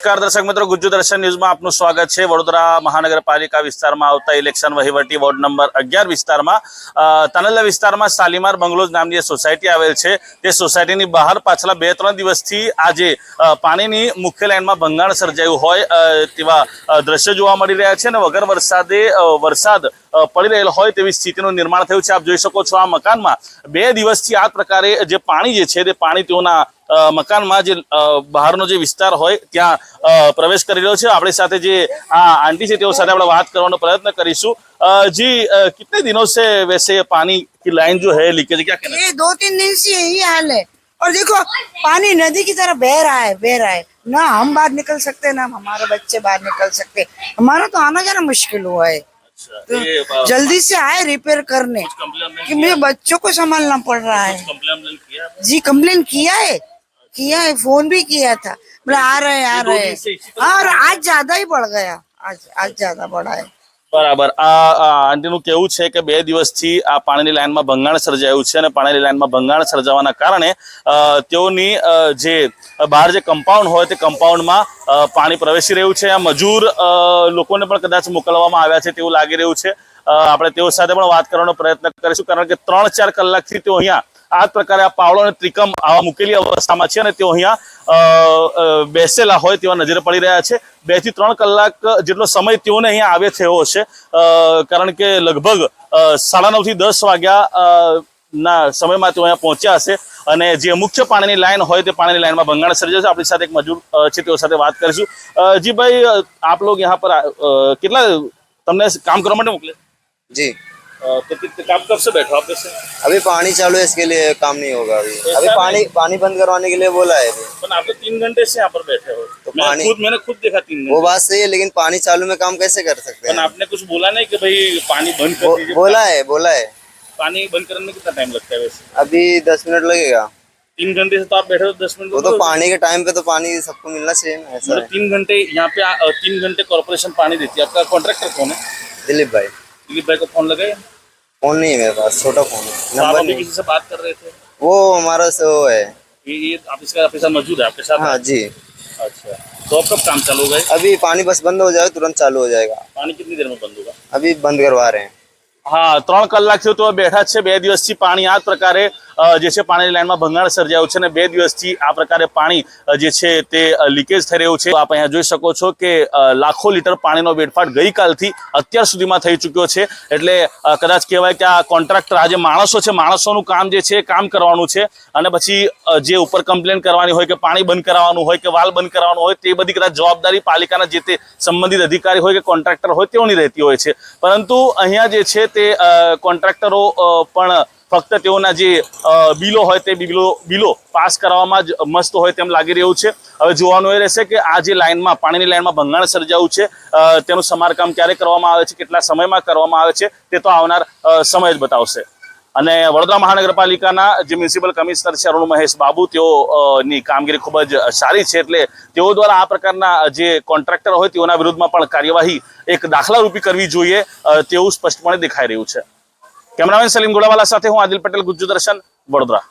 નમસ્કાર દર્શક મિત્રો, ગુજ્જુ દર્શન ન્યૂઝમાં આપનું સ્વાગત છે। વડોદરા મહાનગરપાલિકા વિસ્તારમાં આવતા ઇલેક્શન વહીવટી વોર્ડ નંબર 11 વિસ્તારમાં તાનલા વિસ્તારમાં શાલીમાર બંગલોઝ નામની સોસાયટી આવેલ છે। તે સોસાયટીની બહાર પાછલા 2-3 દિવસથી આજે પાણીની મુખ્ય લાઇનમાં ભંગાણ સર્જાયું હોય તેવા દ્રશ્યો જોવા મળી રહ્યા છે અને વગર વરસાદ પડી રહેલ હોય તેવી સ્થિતિનું નિર્માણ થયું છે। આપ જોઈ શકો છો, આ મકાનમાં 2 દિવસથી આ પ્રકારે જે પાણી જે છે તે પાણી તેઓના મકાનમાં જે બહારનો જે વિસ્તાર હોય ત્યાં प्रवेश कर रहे हैं। अपने साथ जे आंटी से साथ आप बात करने प्रयत्न करीशू। जी, कितने दिनों से वैसे पानी की लाइन जो है लीकेज, क्या कहना? ये 2-3 दिन से यही हाल है। और देखो, पानी नदी की तरह बह रहा है ना। हम बाहर निकल सकते ना हमारे बच्चे बाहर निकल सकते। हमारा तो आना जाना मुश्किल हुआ है। तो जल्दी से आए रिपेयर करने कि मेरे बच्चों को संभालना पड़ रहा है। जी, कंप्लेन किया है, फोन भी किया था। बोला आ रहे हैं। और आज ज्यादा ही बढ़ गया, आज ज्यादा बढ़ा है। बराबर। आंटीનું કહેવું છે કે 2 દિવસથી આ પાણીની લાઇનમાં ભંગાણ સર્જાયું છે અને પાણીની લાઇનમાં ભંગાણ સર્જાવાના કારણે તેઓની જે બહાર જે કમ્પાઉન્ડ હોય તે કમ્પાઉન્ડમાં પાણી પ્રવેશી રહ્યું છે। આ મજૂર લોકોને પણ કદાચ મોકલવામાં આવ્યા છે તેવું લાગી રહ્યું છે। આપણે તેઓ સાથે પણ વાત કરવાનો પ્રયત્ન કરીશું, કારણ કે 3-4 કલાકથી તેઓ અહીંયા આ પ્રકારે આ પાવડો અને ત્રિકમ આવા મૂકેલી અવસ્થામાં છે અને તેઓ અહીંયા બેસેલા હોય તેવા નજરે પડી રહ્યા છે। 2 થી 3 કલાક જેટલો સમય તેઓને અહીંયા આવે થયો હશે, કારણ કે લગભગ 9:30 થી 10 વાગ્યા ના સમયમાં તેઓ અહીંયા પહોંચ્યા હશે અને જે મુખ્ય પાણીની લાઈન હોય તે પાણીની લાઈનમાં ભંગાણ સર્જાયું છે। આપણી સાથે એક મજૂર છે, તેઓ સાથે વાત કરીશું। જી ભાઈ, આપ लोग यहाँ पर કેટલા તમને કામ કરવા માટે મોકલે? जी, तो काम कब से बैठो आप? अभी पानी चालू है, इसके लिए काम नहीं होगा। अभी पानी बंद करवाने के लिए बोला है। पर आप तो 3 घंटे से यहाँ पर बैठे हो, तो मैंने खुद देखा 3 घंटे। वो बात सही है, लेकिन पानी चालू में काम कैसे कर सकते हैं? आपने कुछ बोला नहीं कि भाई पानी बंद कर दीजिए? बोला है। पानी बंद करने में कितना टाइम लगता है वैसे? अभी 10 मिनट लगेगा। 3 घंटे से तो आप बैठे हो, 10 मिनट वो तो पानी के टाइम पे तो पानी सबको मिलना चाहिए ना, ऐसा है। 3 घंटे यहाँ पे 3 घंटे कॉर्पोरेशन पानी देती है। आपका कॉन्ट्रैक्टर कौन है? दिलीप भाई। दिलीप भाई को फोन लगाए? फोन नहीं है मेरे पास, छोटा फोन है। नंबर नहीं। किसी से बात कर रहे थे? वो हमारा से वो है, ये आप इसका आपके साथ मौजूद है आपके साथ? हाँ जी। अच्छा, तो अब कब काम चालू होगा? अभी पानी बस बंद हो जाए तुरंत चालू हो जाएगा। पानी कितनी देर में बंद होगा? अभी बंद करवा रहे हैं। हाँ, 3 કલાકથી તો બેઠા છે। 2 દિવસથી પાણી આ પ્રકારે જે છે પાણીની લાઇનમાં ભંગાણ સર્જાયું છે અને 2 દિવસથી આ પ્રકારે પાણી જે છે તે લીકેજ થઈ રહ્યું છે। આપ અહીંયા જોઈ શકો છો કે લાખો લીટર પાણીનો વેડફાટ ગઈકાલથી અત્યાર સુધીમાં થઈ ચૂક્યો છે। એટલે કદાચ કહેવાય કે આ કોન્ટ્રાક્ટર, આ જે માણસો છે, માણસોનું કામ જે છે કામ કરવાનું છે અને પછી જે ઉપર કમ્પ્લેન કરવાની હોય કે પાણી બંધ કરાવવાનું હોય કે વાલ બંધ કરાવવાનું હોય તે બધી કદાચ જવાબદારી પાલિકાના જે તે સંબંધિત અધિકારી હોય કે કોન્ટ્રાક્ટર હોય તેઓની રહેતી હોય છે। પરંતુ અહીંયા જે છે તે કોન્ટ્રાક્ટરો પણ ફક્ત તેઓના જે બિલો હોય તે બિલો પાસ કરવામાં જ મસ્ત હોય તેમ લાગી રહ્યું છે। હવે જોવાનું એ રહેશે કે આ જે લાઇનમાં પાણીની લાઇનમાં ભંગાણ સર્જાયું છે તેનું સમારકામ ક્યારે કરવામાં આવે છે, કેટલા સમયમાં કરવામાં આવે છે, તે તો આવનાર સમય જ બતાવશે। અને વડોદરા મહાનગરપાલિકાના જે મ્યુનિસિપલ કમિશનર છે અરુણ મહેશ બાબુ, તેઓની કામગીરી ખૂબ જ સારી છે। એટલે તેઓ દ્વારા આ પ્રકારના જે કોન્ટ્રાક્ટર હોય તેઓના વિરુદ્ધમાં પણ કાર્યવાહી એક દાખલારૂપી કરવી જોઈએ તેવું સ્પષ્ટપણે દેખાઈ રહ્યું છે। કેમેરામેન સલીમ ગોળાવાલા સાથે હું આદિલ પટેલ, ગુજ્જુ દર્શન, વડોદરા।